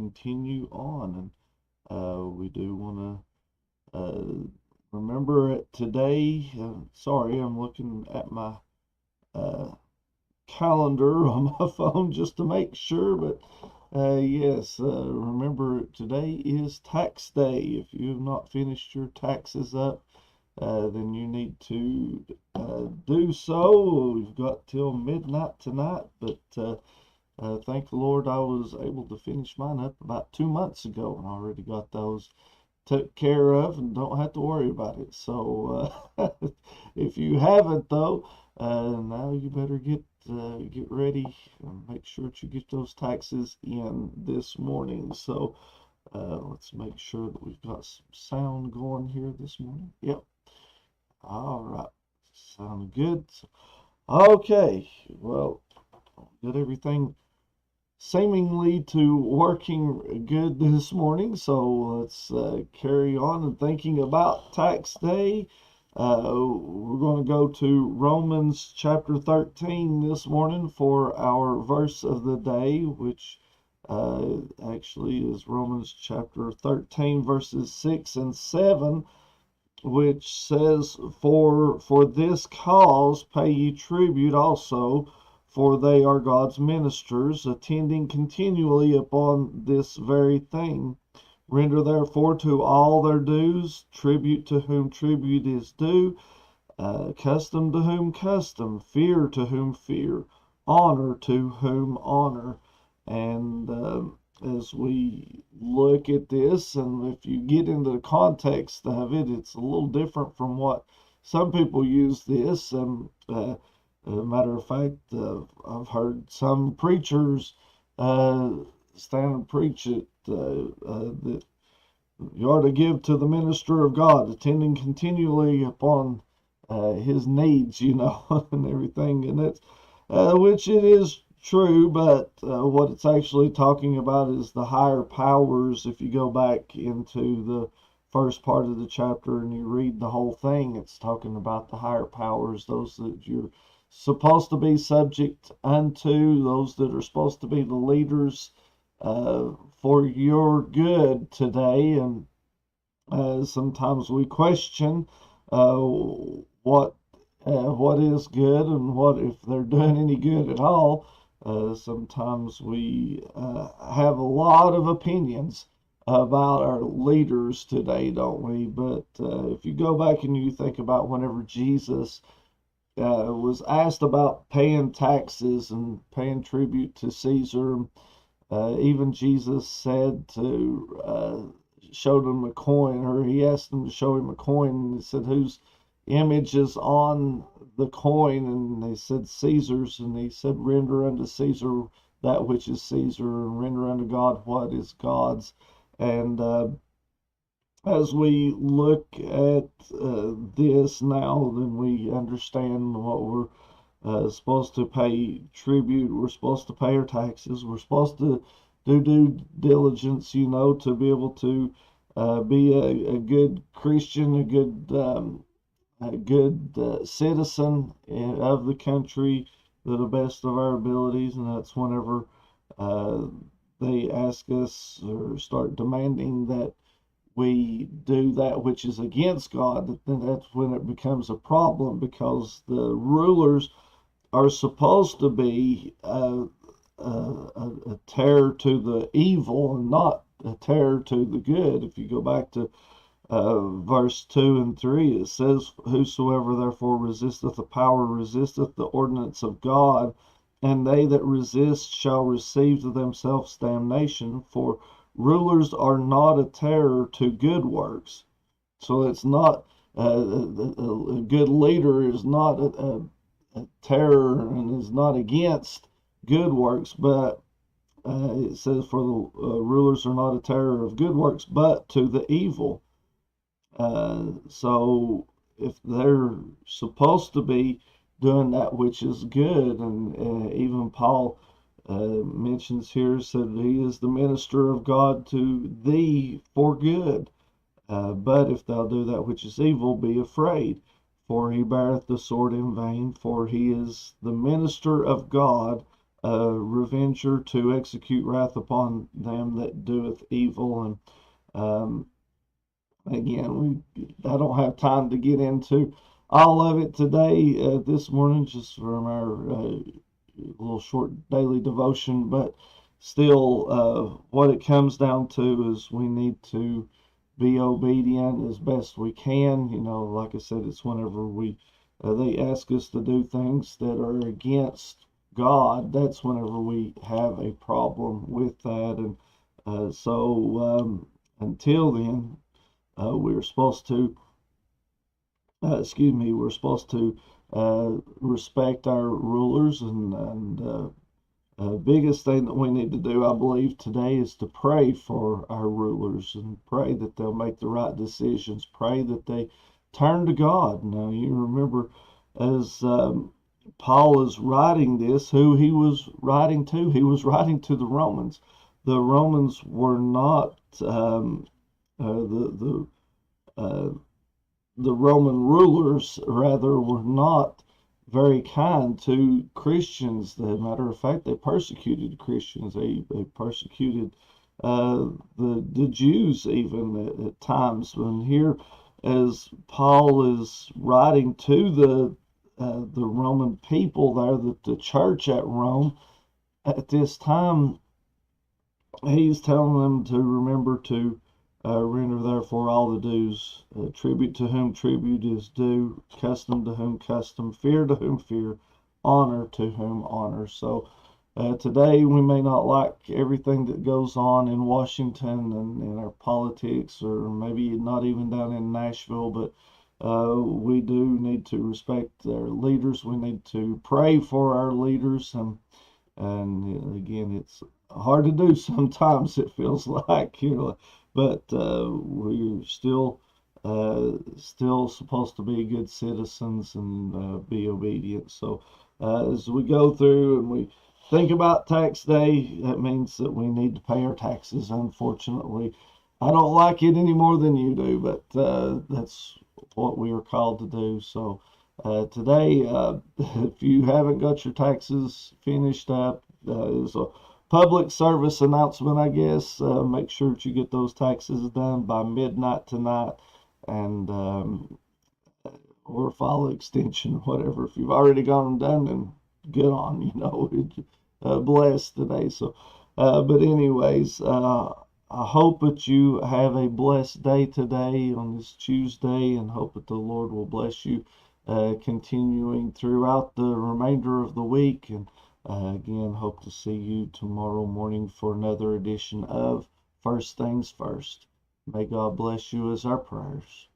continue on. And we do want to remember it today. Sorry, I'm looking at my uh, calendar on my phone just to make sure, but yes, remember today is tax day. If you have not finished your taxes up, then you need to do so. We've got till midnight tonight, but thank the Lord I was able to finish mine up about 2 months ago and already got those took care of and don't have to worry about it. So if you haven't though, now you better get ready and make sure that you get those taxes in this morning. So let's make sure that we've got some sound going here this morning. Yep. All right. Sound good. Okay. Well, get everything seemingly to working good this morning. So let's carry on and thinking about tax day. We're going to go to Romans chapter 13 this morning for our verse of the day, which actually is Romans chapter 13 verses 6 and 7, which says, For this cause pay ye tribute also, for they are God's ministers, attending continually upon this very thing. Render therefore to all their dues, tribute to whom tribute is due, custom to whom custom, fear to whom fear, honor to whom honor. And as we look at this, and if you get into the context of it, it's a little different from what some people use this. And as a matter of fact, I've heard some preachers stand and preach it that you are to give to the minister of God, attending continually upon his needs, and everything, and it's which it is true, but what it's actually talking about is the higher powers. If you go back into the first part of the chapter and you read the whole thing, it's talking about the higher powers, those that you're supposed to be subject unto, those that are supposed to be the leaders for your good today. And sometimes we question what is good and what if they're doing any good at all. Sometimes we have a lot of opinions about our leaders today, don't we? But if you go back and you think about whenever Jesus was asked about paying taxes and paying tribute to Caesar, even Jesus said to showed him a coin, or he asked him to show him a coin, and he said, whose image is on the coin? And they said, Caesar's. And he said, render unto Caesar that which is Caesar, and render unto God what is God's. And as we look at this now, then we understand what we're supposed to pay tribute. We're supposed to pay our taxes. We're supposed to do due diligence, to be able to be a good Christian, a good citizen of the country to the best of our abilities. And that's whenever they ask us or start demanding that we do that which is against God, then that's when it becomes a problem, because the rulers are supposed to be a terror to the evil and not a terror to the good. If you go back to verse 2 and 3, it says, whosoever therefore resisteth the power resisteth the ordinance of God, and they that resist shall receive to themselves damnation. For rulers are not a terror to good works. So it's not a good leader is not a terror and is not against good works, but it says, for the rulers are not a terror of good works, but to the evil. So if they're supposed to be doing that which is good, and even Paul mentions here, said he is the minister of God to thee for good. But if thou do that which is evil, be afraid, for he beareth the sword in vain, for he is the minister of God revenger to execute wrath upon them that doeth evil. And again, I don't have time to get into all of it today, this morning, just from our little short daily devotion. But still, what it comes down to is we need to be obedient as best we can. Like I said, it's whenever they ask us to do things that are against God, that's whenever we have a problem with that. And so until then, we're supposed to, we're supposed to respect our rulers, and biggest thing that we need to do, I believe, today is to pray for our rulers and pray that they'll make the right decisions. Pray that they turn to God. Now, you remember, as Paul is writing this, who he was writing to? He was writing to the Romans. The Romans were not uh, the Roman rulers, rather, were not very kind to Christians. As a matter of fact, they persecuted Christians. They persecuted the Jews even at times. When here, as Paul is writing to the Roman people there, the church at Rome at this time, he's telling them to remember to render therefore all the dues, tribute to whom tribute is due, custom to whom custom, fear to whom fear, honor to whom honor. So today we may not like everything that goes on in Washington and in our politics, or maybe not even down in Nashville, but we do need to respect our leaders. We need to pray for our leaders, and again, it's hard to do sometimes, it feels like, but we're still supposed to be good citizens and be obedient. So as we go through and we think about tax day, that means that we need to pay our taxes. Unfortunately, I don't like it any more than you do, but that's what we are called to do. So today, if you haven't got your taxes finished up, is a public service announcement, I guess. Make sure that you get those taxes done by midnight tonight, and or file an extension, whatever. If you've already got them done, then get on. Blessed today. So, but anyways, I hope that you have a blessed day today on this Tuesday, and hope that the Lord will bless you continuing throughout the remainder of the week. And again, hope to see you tomorrow morning for another edition of First Things First. May God bless you, as our prayers.